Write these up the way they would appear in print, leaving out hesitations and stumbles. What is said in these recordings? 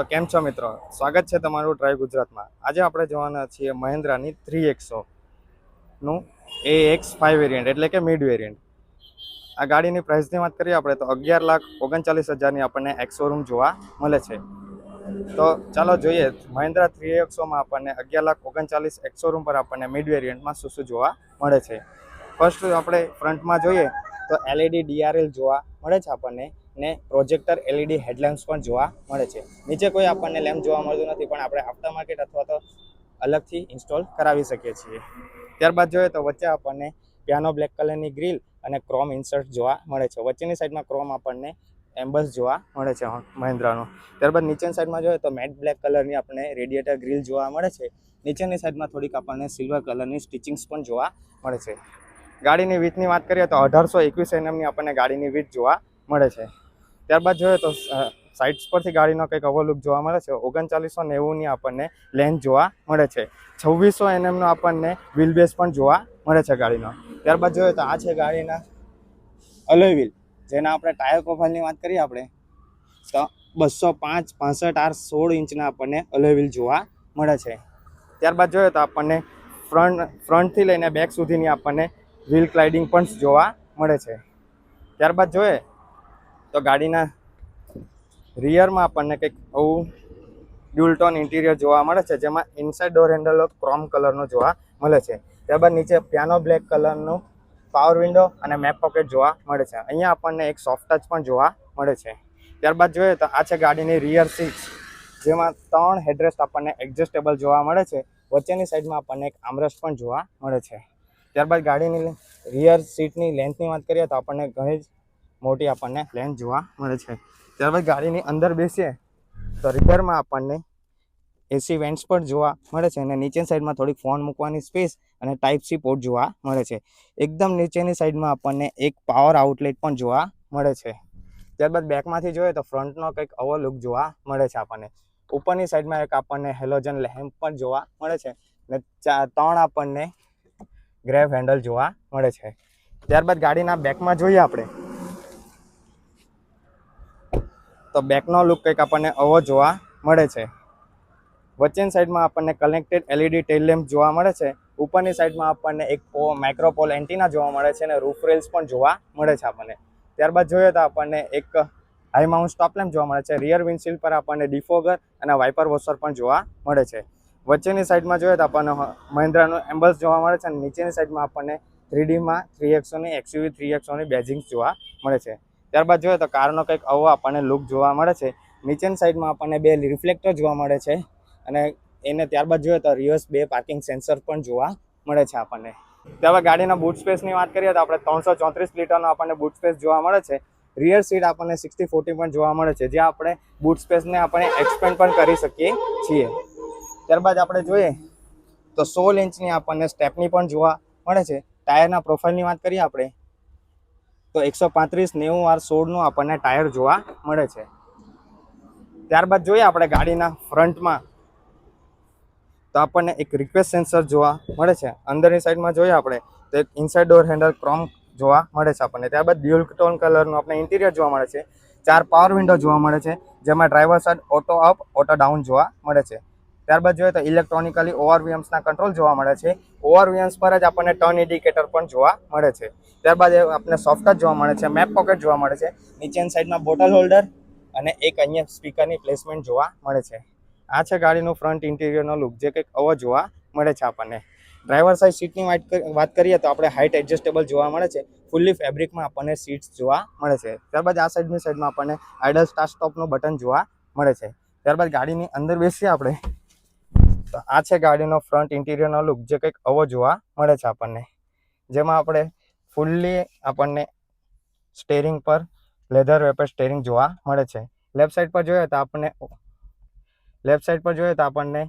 તો કેમ છો મિત્રો, સ્વાગત છે તમારું ડ્રાઈવ ગુજરાતમાં। આજે આપણે જોવાના છીએ મહિન્દ્રાની 3XO નું AX5 વેરિયન્ટ એટલે કે મિડ વેરિયન્ટ। આ ગાડીની પ્રાઇસની વાત કરીએ આપણે તો 11,39,000ની આપણને એક્સ શોરૂમ જોવા મળે છે। તો ચાલો જોઈએ મહિન્દ્રા 3XOમાં આપણને 11,39,000 એક્સ શોરૂમ પર આપણને મિડ વેરિયન્ટમાં શું શું જોવા મળે છે। ફર્સ્ટ આપણે ફ્રન્ટમાં જોઈએ તો LED DRL જોવા મળે છે આપણને ને પ્રોજેક્ટર LED હેડલેમ્પ્સ પણ જોવા મળે છે। નીચે કોઈ આપણને લેમ્પ જોવા મળતું નથી, પણ આપણે આફ્ટર માર્કેટ અથવા તો અલગથી ઇન્સ્ટોલ કરાવી શકીએ છીએ। ત્યારબાદ જોઈએ તો વચ્ચે આપણને પિયાનો બ્લેક કલરની ગ્રીલ અને ક્રોમ ઇન્સર્ટ જોવા મળે છે। વચ્ચેની સાઈડમાં ક્રોમ આપણને એમ્બસ જોવા મળે છે મહિન્દ્રાનું। ત્યારબાદ નીચેની સાઈડમાં જોઈએ તો મેટ બ્લેક કલરની આપણને રેડિયેટર ગ્રીલ જોવા મળે છે। નીચેની સાઈડમાં થોડીક આપણને સિલ્વર કલરની સ્ટિચિંગ્સ પણ જોવા મળે છે। ગાડીની વીથની વાત કરીએ તો 1821 mm ની આપણને ગાડીની વીથ જોવા મળે છે। ત્યારબાદ જોઈએ તો સાઇડ્સ પરથી ગાડીનો કંઈક આવો લુક જોવા મળે છે। 3990ની આપણને લેન્થ જોવા મળે છે। 2600 mm નો આપણને વ્હીલ બેઝ પણ જોવા મળે છે ગાડીનો। ત્યારબાદ જોઈએ તો આ છે ગાડીના અલોય વ્હીલ, જેના આપણે ટાયર પ્રોફાઇલની વાત કરીએ આપણે તો 205 65 R 16 ઇંચના આપણને અલોય વ્હીલ જોવા મળે છે। ત્યારબાદ જોઈએ તો આપણને ફ્રન્ટથી લઈને બેક સુધીની આપણને વ્હીલ ક્લાઇડિંગ પણ જોવા મળે છે। ત્યારબાદ જોઈએ તો ગાડીના રિયરમાં આપણને કંઈક આવું ડ્યુલ ટોન ઇન્ટિરિયર જોવા મળે છે, જેમાં ઇનસાઇડ ડોર હેન્ડલ ક્રોમ કલરનો જોવા મળે છે। ત્યારબાદ નીચે પિયાનો બ્લેક કલરનું પાવર વિન્ડો અને મેપ પોકેટ જોવા મળે છે। અહીંયા આપણને એક સોફ્ટ ટચ પણ જોવા મળે છે। ત્યારબાદ જોઈએ તો આ છે ગાડીની રિયર સીટ, જેમાં 3 હેડરેસ્ટ આપણને એડજસ્ટેબલ જોવા મળે છે। વચ્ચેની સાઈડમાં આપણને એક આર્મરેસ્ટ પણ જોવા મળે છે। ત્યારબાદ ગાડીની રિયર સીટની લેન્થની વાત કરીએ તો આપણને ઘણી જ મોટી આપણને લેન્થ જોવા મળે છે। ત્યારબાદ ગાડીની અંદર બેસીએ તો રિયરમાં આપણને એસી વેન્ટ્સ પણ જોવા મળે છે અને નીચેની સાઈડમાં થોડીક ફોન મૂકવાની સ્પેસ અને ટાઈપ સી પોર્ટ જોવા મળે છે। એકદમ નીચેની સાઈડમાં આપણને એક પાવર આઉટલેટ પણ જોવા મળે છે। ત્યારબાદ બેકમાંથી જોઈએ તો ફ્રન્ટનો કંઈક આવો લુક જોવા મળે છે આપણને। ઉપરની સાઈડમાં એક આપણને હેલોજન લેમ્પ પણ જોવા મળે છે અને 3 આપણને ગ્રેબ હેન્ડલ જોવા મળે છે। ત્યારબાદ ગાડીના બેકમાં જોઈએ આપણે તો બેકનો લુક કંઈક આપણને આવો જોવા મળે છે। વચ્ચેની સાઈડમાં આપણને કનેક્ટેડ LED ટેલ લેમ્પ જોવા મળે છે। ઉપરની સાઈડમાં આપણને એક માઇક્રોપોલ એન્ટીના જોવા મળે છે અને રૂફ રેલ્સ પણ જોવા મળે છે આપણને। ત્યારબાદ જોઈએ તો આપણને એક હાઈ માઉન્ટ સ્ટોપ લેમ્પ જોવા મળે છે। રિયર વિન્ડશીલ્ડ પર આપણને ડિફોગર અને વાઇપર વોશર પણ જોવા મળે છે। વચ્ચેની સાઈડમાં જોઈએ તો આપણને મહિન્દ્રાનું એમ્બલ્સ જોવા મળે છે અને નીચેની સાઈડમાં આપણને 3Dમાં 3XOની XUV 3XOની બેજિંગ્સ જોવા મળે છે। ત્યારબાદ જોઈએ તો કારનો કંઈક આવો આપણને લુક જોવા મળે છે। નીચેની સાઈડમાં આપણને 2 રિફ્લેક્ટર જોવા મળે છે અને એને ત્યારબાદ જોઈએ તો રિવર્સ 2 પાર્કિંગ સેન્સર પણ જોવા મળે છે આપણને। ત્યારબાદ ગાડીના બૂટ સ્પેસની વાત કરીએ તો આપણે 334 લીટરનો આપણને બૂટ સ્પેસ જોવા મળે છે। રિયર સીટ આપણને 60/40 પણ જોવા મળે છે, જ્યાં આપણે બૂટ સ્પેસને આપણે એક્સપેન્ડ પણ કરી શકીએ છીએ। ત્યારબાદ આપણે જોઈએ તો 16 ઇંચની આપણને સ્ટેપની પણ જોવા મળે છે। ટાયરના પ્રોફાઇલની વાત કરીએ આપણે તો 135/90 R 16નું આપણને ટાયર જોવા મળે છે। ત્યારબાદ જોઈએ આપણે ગાડીના ફ્રન્ટમાં તો આપણને એક રિક્વેસ્ટ સેન્સર જોવા મળે છે। અંદરની સાઈડમાં જોઈએ આપણે તો એક ઇનસાઇડ ડોર હેન્ડલ ક્રોમ જોવા મળે છે આપણને। ત્યારબાદ ડ્યુઅલ ટોન કલરનું આપણે ઇન્ટિરિયર જોવા મળે છે। 4 પાવર વિન્ડો જોવા મળે છે, જેમાં driver side auto up auto down જોવા મળે છે। ત્યારબાદ જોઈએ તો ઇલેક્ટ્રોનિકલી ઓવરવીએમ્સના કંટ્રોલ જોવા મળે છે। ઓવરવીએમ્સ પર જ આપણને ટર્ન ઇન્ડિકેટર પણ જોવા મળે છે। ત્યારબાદ આપણને સોફ્ટ ટચ જોવા મળે છે, મેપ પોકેટ જોવા મળે છે, નીચેની સાઈડમાં બોટલ હોલ્ડર અને એક અહીંયા સ્પીકરની પ્લેસમેન્ટ જોવા મળે છે। આ છે ગાડીનું ફ્રન્ટ ઇન્ટિરિયરનો લુક, જે કંઈક આવો જોવા મળે છે આપણને। ડ્રાઈવર સાઈડ સીટની વાત કરીએ તો આપણે હાઇટ એડજસ્ટેબલ જોવા મળે છે। ફૂલ્લી ફેબ્રિકમાં આપણને સીટ્સ જોવા મળે છે। ત્યારબાદ આ સાઈડની સાઈડમાં આપણને આઇડલ સ્ટાર્ટ સ્ટોપનું બટન જોવા મળે છે। ત્યારબાદ ગાડીની અંદર બેસીએ આપણે તો આ છે ગાડીનો ફ્રન્ટ ઇન્ટિરિયરનો લુક, જે કંઈક આવો જોવા મળે છે આપણને। જેમાં આપણે ફૂલ્લી આપણને સ્ટેરિંગ પર લેધર વેપર સ્ટેરિંગ જોવા મળે છે। લેફ્ટ સાઈડ પર જોઈએ તો આપણને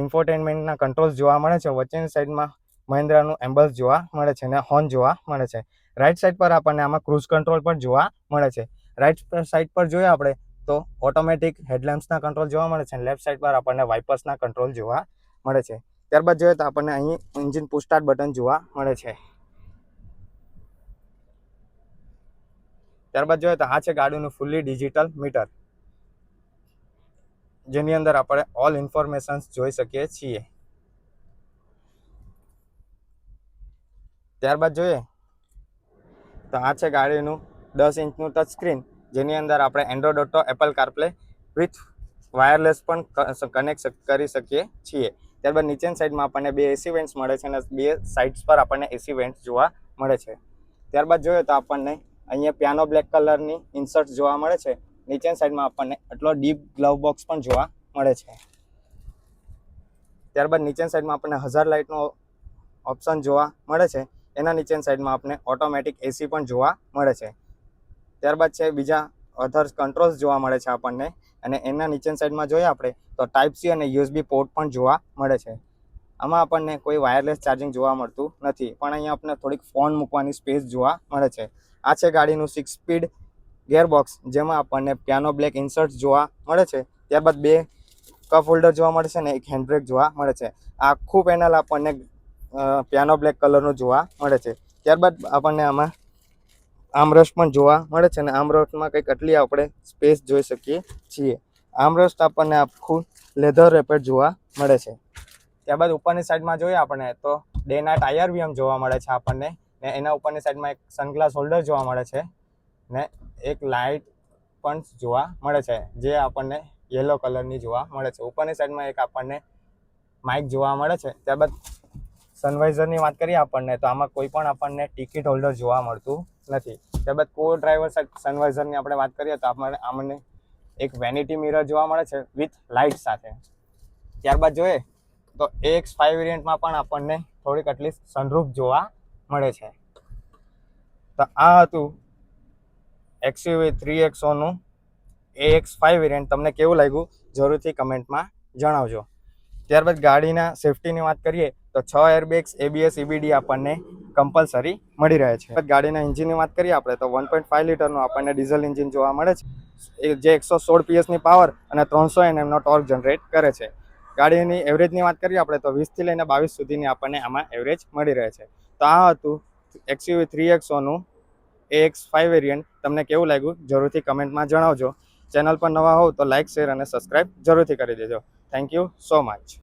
ઇન્ફોટેનમેન્ટના કંટ્રોલ્સ જોવા મળે છે। વચ્ચેની સાઈડમાં મહિન્દ્રાનું એમ્બલ્સ જોવા મળે છે અને હોર્ન જોવા મળે છે। રાઈટ સાઈડ પર આપણને આમાં ક્રૂઝ કંટ્રોલ પણ જોવા મળે છે। રાઈટ સાઈડ પર જોઈએ આપણે તો ઓટોમેટિક હેડલેમ્પ્સના કંટ્રોલ જોવા મળે છે અને લેફ્ટ સાઈડ પર આપણને વાઇપર્સના કંટ્રોલ જોવા મળે છે। ત્યારબાદ જોઈએ તો આપણને અહીં એન્જિન પુશ સ્ટાર્ટ બટન જોવા મળે છે। ત્યારબાદ જોઈએ તો આ છે ગાડીનું ફૂલ્લી ડિજિટલ મીટર। જેની અંદર આપણે ઓલ ઇન્ફોર્મેશન્સ જોઈ શકીએ છીએ. ત્યારબાદ જોઈએ તો આ છે ગાડીનું 10 ઇંચનું ટચ સ્ક્રીન, જેની અંદર આપણે Android auto, Apple કારપ્લે with wireless પણ કનેક્ટ કરી શકીએ છીએ. ત્યારબાદ નીચેની સાઈડમાં આપણને 2 એસી વેન્ટ્સ મળે છે અને 2 સાઇડ્સ પર આપણને એસી વેન્ટ્સ જોવા મળે છે. ત્યારબાદ જોઈએ તો આપણને અહીંયા પિયાનો બ્લેક કલરની ઇન્સર્ટ જોવા મળે છે. નીચેની સાઈડમાં આપણને એટલો ડીપ ગ્લવ બોક્સ પણ જોવા મળે છે. ત્યારબાદ નીચેની સાઈડમાં આપણને હઝાર્ડ લાઇટનો ઓપ્શન જોવા મળે છે. એના નીચેની સાઈડમાં આપણે ઓટોમેટિક એસી પણ જોવા મળે છે. ત્યારબાદ છે બીજા અધર કંટ્રોલ્સ જોવા મળે છે આપણને, અને એના નીચેની સાઈડમાં જોઈએ આપણે તો ટાઈપ સી અને યુએસબી પોર્ટ પણ જોવા મળે છે. આમાં આપણને કોઈ વાયરલેસ ચાર્જિંગ જોવા મળતું નથી, પણ અહીંયા આપણને થોડીક ફોન મૂકવાની સ્પેસ જોવા મળે છે. આ છે ગાડીનું 6 સ્પીડ ગિયરબોક્સ, જેમાં આપણને પિયાનો બ્લેક ઇન્સર્ટ જોવા મળે છે. ત્યારબાદ 2 કપ હોલ્ડર જોવા મળે છે અને એક હેન્ડબ્રેક જોવા મળે છે. આખું પેનલ આપણને પિયાનો બ્લેક કલરનું જોવા મળે છે. ત્યારબાદ આપણને આમાં આર્મરેસ્ટ પણ જોવા મળે છે અને આર્મરેસ્ટમાં કંઈક આટલી આપણે સ્પેસ જોઈ શકીએ છીએ. આર્મરેસ્ટ આપણને આખું લેધર રેપેડ જોવા મળે છે. ત્યારબાદ ઉપરની સાઈડમાં જોઈએ આપણે તો ડે નાઇટ IRVM જોવા મળે છે આપણને, ને એના ઉપરની સાઈડમાં એક સનગ્લાસ હોલ્ડર જોવા મળે છે ને એક લાઇટ પણ જોવા મળે છે, જે આપણને યલો કલરની જોવા મળે છે. ઉપરની સાઈડમાં એક આપણને માઇક જોવા મળે છે. ત્યારબાદ સનવાઇઝરની વાત કરીએ આપણને તો આમાં કોઈ પણ આપણને ટિકિટ હોલ્ડર જોવા મળતું નથી. ત્યારબાદ કો ડ્રાઈવર સાઈડ સનવાઇઝરની આપણે વાત કરીએ તો આપણને એક વેનિટી મિરર જોવા મળે છે વિથ લાઇટ સાથે. ત્યારબાદ જોઈએ તો AX5 વેરિયન્ટમાં પણ આપણને થોડીક આટલી સનરૂફ જોવા મળે છે. તો આ હતું XUV 3XOનું AX5 વેરિયન્ટ. તમને કેવું લાગ્યું જરૂરથી કમેન્ટમાં જણાવજો. ત્યારબાદ ગાડીના સેફટીની વાત કરીએ તો 6 એરબેગ્સ, ABS, EBD આપણને કમ્પલસરી મળી રહે છે. ગાડીના એન્જિનની વાત કરીએ આપણે તો 1.5 લીટરનું આપણને ડીઝલ એન્જિન જોવા મળે છે, જે 116 PSની પાવર અને 300 Nmનો ટોર્ક જનરેટ કરે છે. ગાડીની એવરેજની વાત કરીએ આપણે તો 20 થી લઈને 22 સુધીની આપણને આમાં એવરેજ મળી રહે છે. તો આ હતું XUV 3XOનું AX5 વેરિયન્ટ. તમને કેવું લાગ્યું જરૂરથી કમેન્ટમાં જણાવજો. ચેનલ પર નવા હોવ તો લાઇક, શેર અને સબસ્ક્રાઈબ જરૂરથી કરી દેજો. Thank you so much.